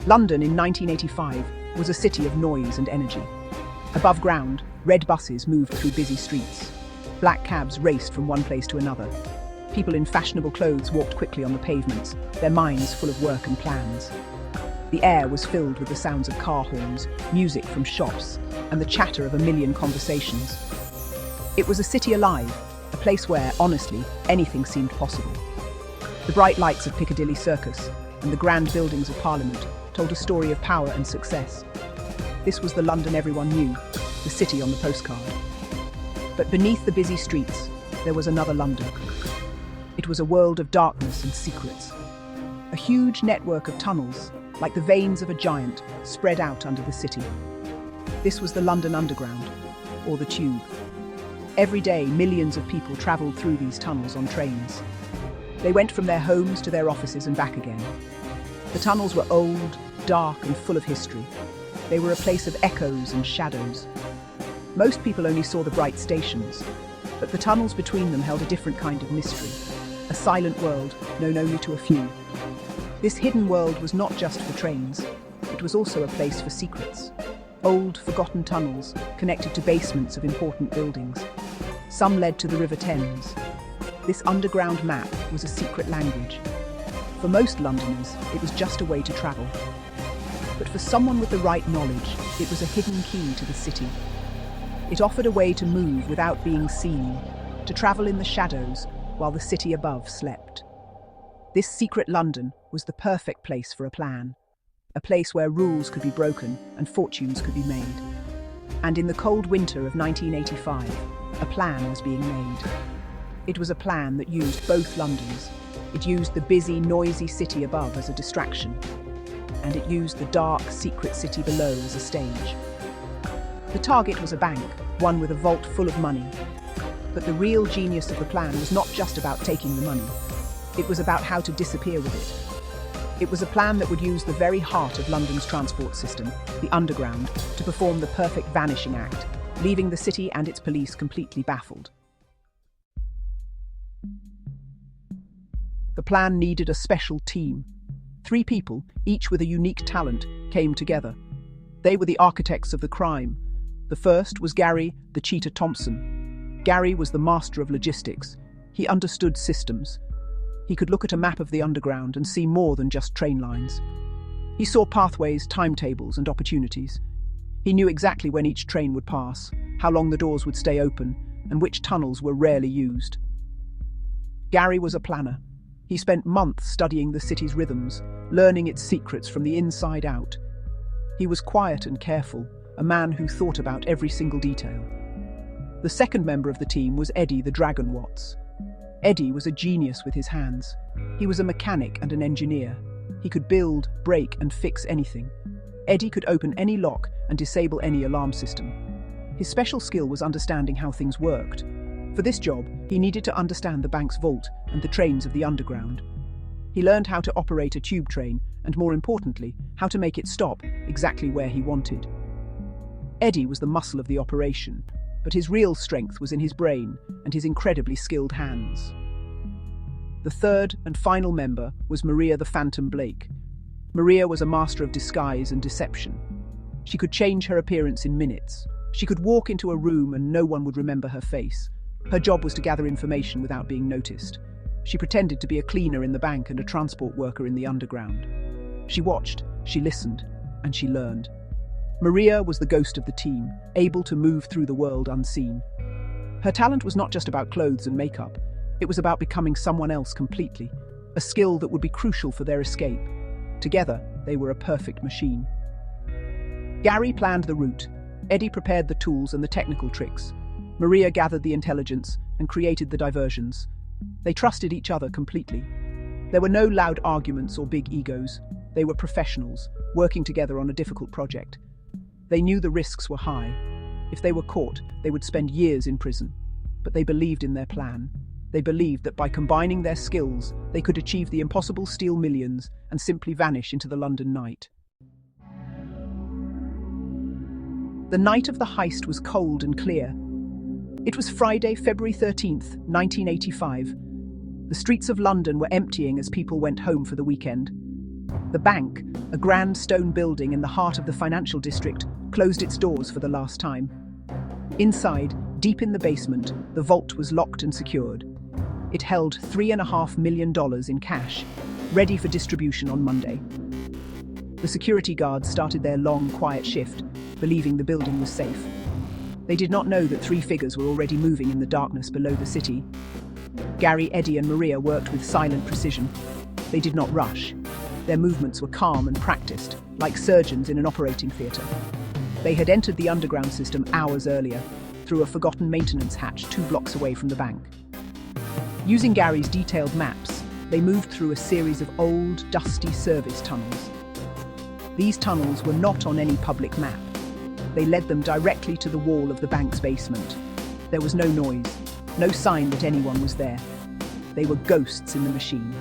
London in 1985 was a city of noise and energy. Above ground, red buses moved through busy streets. Black cabs raced from one place to another. People in fashionable clothes walked quickly on the pavements, their minds full of work and plans. The air was filled with the sounds of car horns, music from shops, and the chatter of a million conversations. It was a city alive, a place where, honestly, anything seemed possible. The bright lights of Piccadilly Circus and the grand buildings of Parliament told a story of power and success. This was the London everyone knew, the city on the postcard. But beneath the busy streets, there was another London. It was a world of darkness and secrets. A huge network of tunnels, like the veins of a giant, spread out under the city. This was the London Underground, or the Tube. Every day, millions of people travelled through these tunnels on trains. They went from their homes to their offices and back again. The tunnels were old, dark, and full of history. They were a place of echoes and shadows. Most people only saw the bright stations, but the tunnels between them held a different kind of mystery, a silent world known only to a few. This hidden world was not just for trains, it was also a place for secrets. Old, forgotten tunnels connected to basements of important buildings. Some led to the River Thames. This underground map was a secret language. For most Londoners, it was just a way to travel. But for someone with the right knowledge, it was a hidden key to the city. It offered a way to move without being seen, to travel in the shadows while the city above slept. This secret London was the perfect place for a plan, a place where rules could be broken and fortunes could be made. And in the cold winter of 1985, a plan was being made. It was a plan that used both Londons. It used the busy, noisy city above as a distraction, and it used the dark, secret city below as a stage. The target was a bank, one with a vault full of money. But the real genius of the plan was not just about taking the money. It was about how to disappear with it. It was a plan that would use the very heart of London's transport system, the Underground, to perform the perfect vanishing act, leaving the city and its police completely baffled. The plan needed a special team. 3 people, each with a unique talent, came together. They were the architects of the crime. The first was Gary, the Cheetah Thompson. Gary was the master of logistics. He understood systems. He could look at a map of the Underground and see more than just train lines. He saw pathways, timetables, and opportunities. He knew exactly when each train would pass, how long the doors would stay open, and which tunnels were rarely used. Gary was a planner. He spent months studying the city's rhythms, learning its secrets from the inside out. He was quiet and careful, a man who thought about every single detail. The second member of the team was Eddie the Dragon Watts. Eddie was a genius with his hands. He was a mechanic and an engineer. He could build, break, and fix anything. Eddie could open any lock and disable any alarm system. His special skill was understanding how things worked. For this job, he needed to understand the bank's vault and the trains of the Underground. He learned how to operate a tube train, and more importantly, how to make it stop exactly where he wanted. Eddie was the muscle of the operation, but his real strength was in his brain and his incredibly skilled hands. The third and final member was Maria the Phantom Blake. Maria was a master of disguise and deception. She could change her appearance in minutes. She could walk into a room and no one would remember her face. Her job was to gather information without being noticed. She pretended to be a cleaner in the bank and a transport worker in the Underground. She watched, she listened, and she learned. Maria was the ghost of the team, able to move through the world unseen. Her talent was not just about clothes and makeup. It was about becoming someone else completely, a skill that would be crucial for their escape. Together, they were a perfect machine. Gary planned the route. Eddie prepared the tools and the technical tricks. Maria gathered the intelligence and created the diversions. They trusted each other completely. There were no loud arguments or big egos. They were professionals, working together on a difficult project. They knew the risks were high. If they were caught, they would spend years in prison. But they believed in their plan. They believed that by combining their skills, they could achieve the impossible, steal millions, and simply vanish into the London night. The night of the heist was cold and clear. It was Friday, February 13th, 1985. The streets of London were emptying as people went home for the weekend. The bank, a grand stone building in the heart of the financial district, closed its doors for the last time. Inside, deep in the basement, the vault was locked and secured. It held $3.5 million in cash, ready for distribution on Monday. The security guards started their long, quiet shift, believing the building was safe. They did not know that three figures were already moving in the darkness below the city. Gary, Eddie, and Maria worked with silent precision. They did not rush. Their movements were calm and practiced, like surgeons in an operating theatre. They had entered the underground system hours earlier, through a forgotten maintenance hatch 2 blocks away from the bank. Using Gary's detailed maps, they moved through a series of old, dusty service tunnels. These tunnels were not on any public map. They led them directly to the wall of the bank's basement. There was no noise, no sign that anyone was there. They were ghosts in the machine.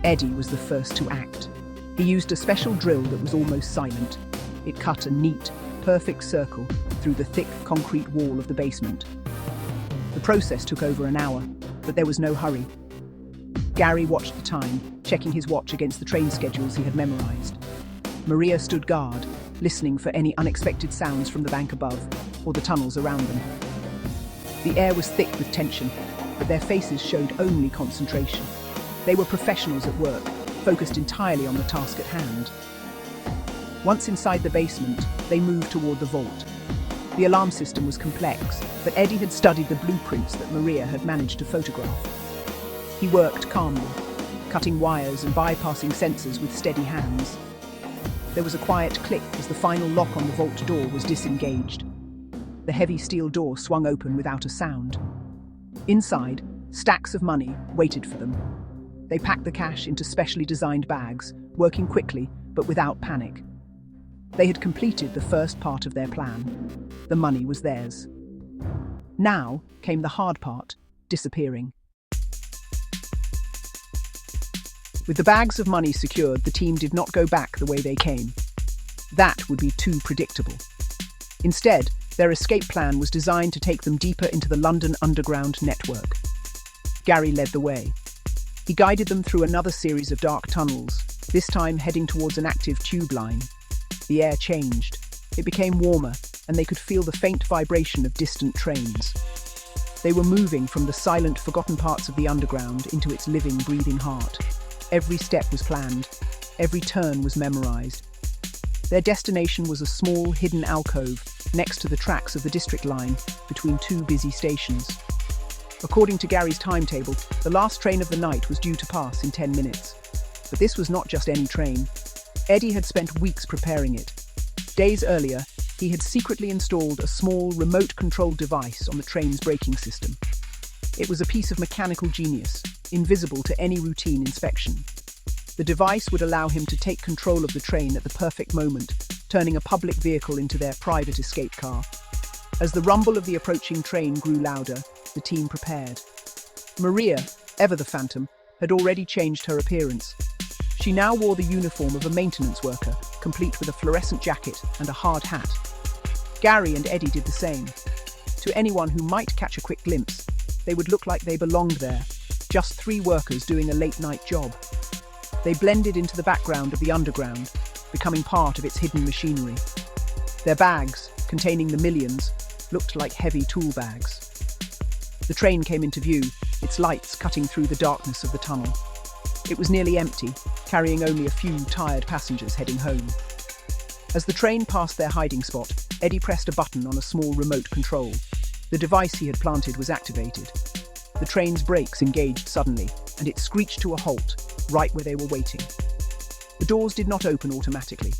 Eddie was the first to act. He used a special drill that was almost silent. It cut a neat, perfect circle through the thick concrete wall of the basement. The process took over an hour, but there was no hurry. Gary watched the time, checking his watch against the train schedules he had memorized. Maria stood guard, listening for any unexpected sounds from the bank above or the tunnels around them. The air was thick with tension, but their faces showed only concentration. They were professionals at work, focused entirely on the task at hand. Once inside the basement, they moved toward the vault. The alarm system was complex, but Eddie had studied the blueprints that Maria had managed to photograph. He worked calmly, cutting wires and bypassing sensors with steady hands. There was a quiet click as the final lock on the vault door was disengaged. The heavy steel door swung open without a sound. Inside, stacks of money waited for them. They packed the cash into specially designed bags, working quickly but without panic. They had completed the first part of their plan. The money was theirs. Now came the hard part, disappearing. With the bags of money secured, the team did not go back the way they came. That would be too predictable. Instead, their escape plan was designed to take them deeper into the London Underground network. Gary led the way. He guided them through another series of dark tunnels, this time heading towards an active tube line. The air changed. It became warmer, and they could feel the faint vibration of distant trains. They were moving from the silent, forgotten parts of the underground into its living, breathing heart. Every step was planned. Every turn was memorized. Their destination was a small, hidden alcove next to the tracks of the district line between two busy stations. According to Gary's timetable, the last train of the night was due to pass in 10 minutes. But this was not just any train. Eddie had spent weeks preparing it. Days earlier, he had secretly installed a small, remote-controlled device on the train's braking system. It was a piece of mechanical genius, invisible to any routine inspection. The device would allow him to take control of the train at the perfect moment, turning a public vehicle into their private escape car. As the rumble of the approaching train grew louder, the team prepared. Maria, ever the Phantom, had already changed her appearance. She now wore the uniform of a maintenance worker, complete with a fluorescent jacket and a hard hat. Gary and Eddie did the same. To anyone who might catch a quick glimpse, they would look like they belonged there, just 3 workers doing a late-night job. They blended into the background of the underground, becoming part of its hidden machinery. Their bags, containing the millions, looked like heavy tool bags. The train came into view, its lights cutting through the darkness of the tunnel. It was nearly empty, carrying only a few tired passengers heading home. As the train passed their hiding spot, Eddie pressed a button on a small remote control. The device he had planted was activated. The train's brakes engaged suddenly, and it screeched to a halt, right where they were waiting. The doors did not open automatically.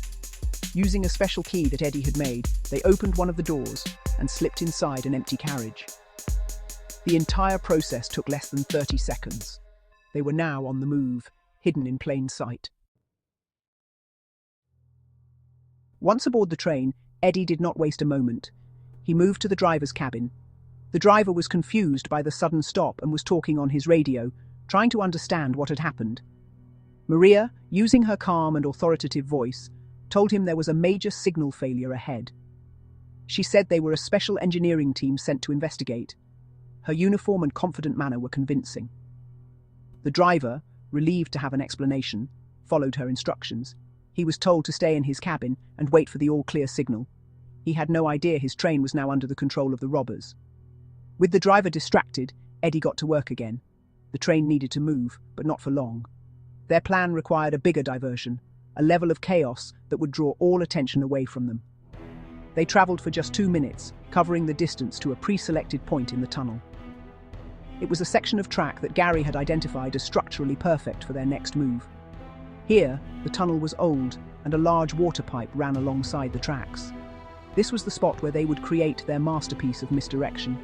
Using a special key that Eddie had made, they opened one of the doors and slipped inside an empty carriage. The entire process took less than 30 seconds. They were now on the move, hidden in plain sight. Once aboard the train, Eddie did not waste a moment. He moved to the driver's cabin. The driver was confused by the sudden stop and was talking on his radio, trying to understand what had happened. Maria, using her calm and authoritative voice, told him there was a major signal failure ahead. She said they were a special engineering team sent to investigate. Her uniform and confident manner were convincing. The driver, relieved to have an explanation, followed her instructions. He was told to stay in his cabin and wait for the all-clear signal. He had no idea his train was now under the control of the robbers. With the driver distracted, Eddie got to work again. The train needed to move, but not for long. Their plan required a bigger diversion, a level of chaos that would draw all attention away from them. They traveled for just 2 minutes, covering the distance to a pre-selected point in the tunnel. It was a section of track that Gary had identified as structurally perfect for their next move. Here, the tunnel was old, and a large water pipe ran alongside the tracks. This was the spot where they would create their masterpiece of misdirection.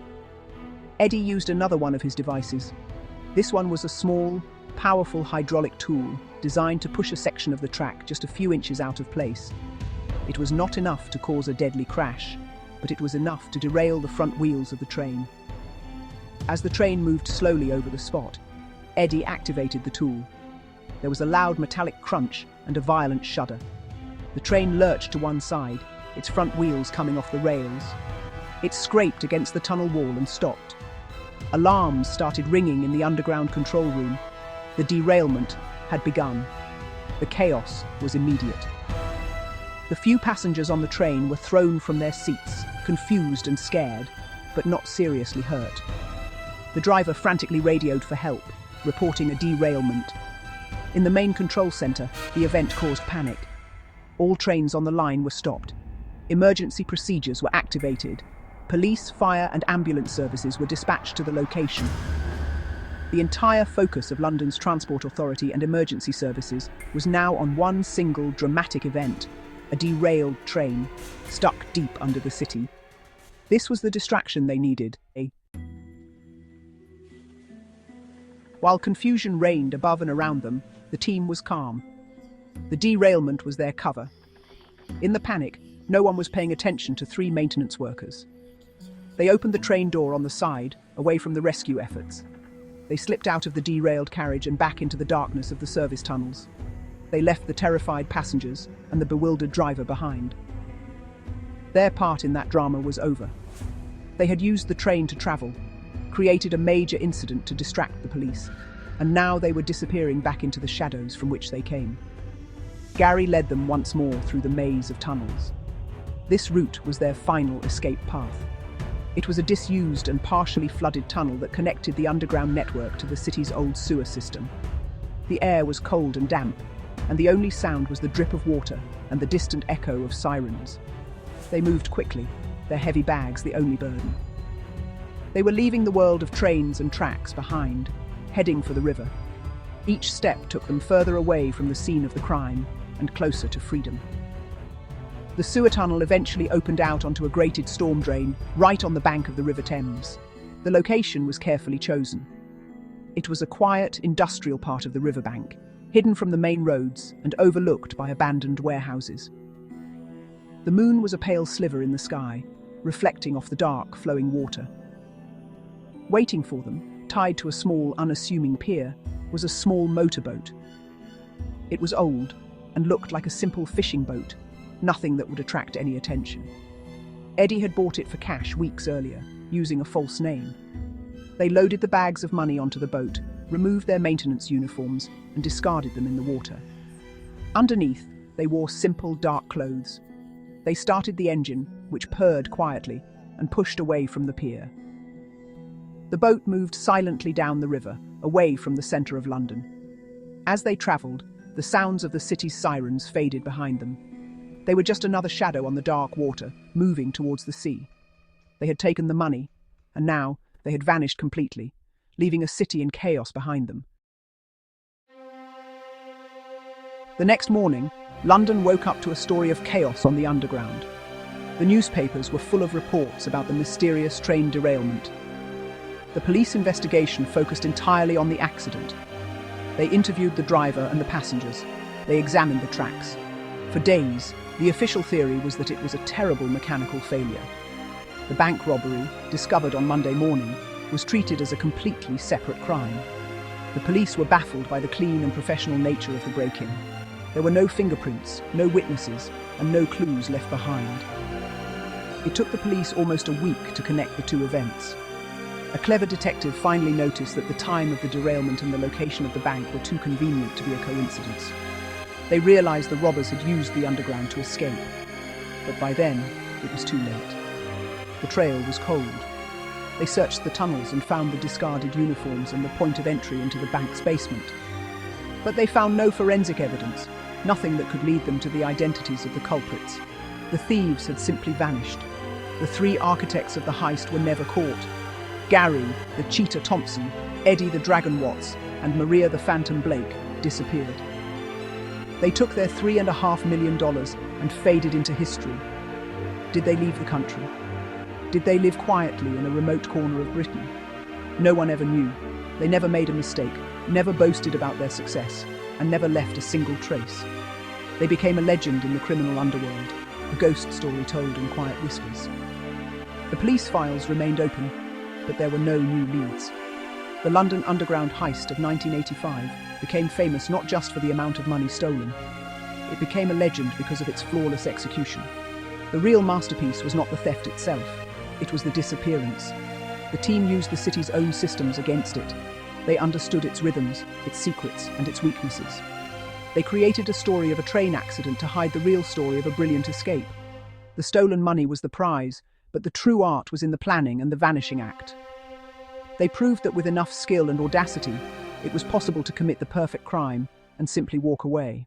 Eddie used another one of his devices. This one was a small, powerful hydraulic tool designed to push a section of the track just a few inches out of place. It was not enough to cause a deadly crash, but it was enough to derail the front wheels of the train. As the train moved slowly over the spot, Eddie activated the tool. There was a loud metallic crunch and a violent shudder. The train lurched to one side, its front wheels coming off the rails. It scraped against the tunnel wall and stopped. Alarms started ringing in the underground control room. The derailment had begun. The chaos was immediate. The few passengers on the train were thrown from their seats, confused and scared, but not seriously hurt. The driver frantically radioed for help, reporting a derailment. In the main control center, the event caused panic. All trains on the line were stopped. Emergency procedures were activated. Police, fire, and ambulance services were dispatched to the location. The entire focus of London's Transport Authority and emergency services was now on one single dramatic event: a derailed train, stuck deep under the city. This was the distraction they needed. While confusion reigned above and around them, the team was calm. The derailment was their cover. In the panic, no one was paying attention to 3 maintenance workers. They opened the train door on the side, away from the rescue efforts. They slipped out of the derailed carriage and back into the darkness of the service tunnels. They left the terrified passengers and the bewildered driver behind. Their part in that drama was over. They had used the train to travel, created a major incident to distract the police, and now they were disappearing back into the shadows from which they came. Gary led them once more through the maze of tunnels. This route was their final escape path. It was a disused and partially flooded tunnel that connected the underground network to the city's old sewer system. The air was cold and damp, and the only sound was the drip of water and the distant echo of sirens. They moved quickly, their heavy bags the only burden. They were leaving the world of trains and tracks behind, heading for the river. Each step took them further away from the scene of the crime and closer to freedom. The sewer tunnel eventually opened out onto a grated storm drain right on the bank of the River Thames. The location was carefully chosen. It was a quiet, industrial part of the riverbank, hidden from the main roads and overlooked by abandoned warehouses. The moon was a pale sliver in the sky, reflecting off the dark, flowing water. Waiting for them, tied to a small, unassuming pier, was a small motorboat. It was old and looked like a simple fishing boat, nothing that would attract any attention. Eddie had bought it for cash weeks earlier, using a false name. They loaded the bags of money onto the boat, removed their maintenance uniforms, and discarded them in the water. Underneath, they wore simple, dark clothes. They started the engine, which purred quietly, and pushed away from the pier. The boat moved silently down the river, away from the centre of London. As they travelled, the sounds of the city's sirens faded behind them. They were just another shadow on the dark water, moving towards the sea. They had taken the money, and now they had vanished completely, leaving a city in chaos behind them. The next morning, London woke up to a story of chaos on the underground. The newspapers were full of reports about the mysterious train derailment. The police investigation focused entirely on the accident. They interviewed the driver and the passengers. They examined the tracks. For days, the official theory was that it was a terrible mechanical failure. The bank robbery, discovered on Monday morning, was treated as a completely separate crime. The police were baffled by the clean and professional nature of the break-in. There were no fingerprints, no witnesses, and no clues left behind. It took the police almost a week to connect the two events. A clever detective finally noticed that the time of the derailment and the location of the bank were too convenient to be a coincidence. They realized the robbers had used the underground to escape. But by then, it was too late. The trail was cold. They searched the tunnels and found the discarded uniforms and the point of entry into the bank's basement. But they found no forensic evidence, nothing that could lead them to the identities of the culprits. The thieves had simply vanished. The three architects of the heist were never caught. Gary, the Cheetah Thompson, Eddie the Dragon Watts, and Maria the Phantom Blake disappeared. They took their $3.5 million and faded into history. Did they leave the country? Did they live quietly in a remote corner of Britain? No one ever knew. They never made a mistake, never boasted about their success, and never left a single trace. They became a legend in the criminal underworld, a ghost story told in quiet whispers. The police files remained open, but there were no new leads. The London Underground heist of 1985 became famous not just for the amount of money stolen. It became a legend because of its flawless execution. The real masterpiece was not the theft itself, it was the disappearance. The team used the city's own systems against it. They understood its rhythms, its secrets, and its weaknesses. They created a story of a train accident to hide the real story of a brilliant escape. The stolen money was the prize, but the true art was in the planning and the vanishing act. They proved that with enough skill and audacity, it was possible to commit the perfect crime and simply walk away.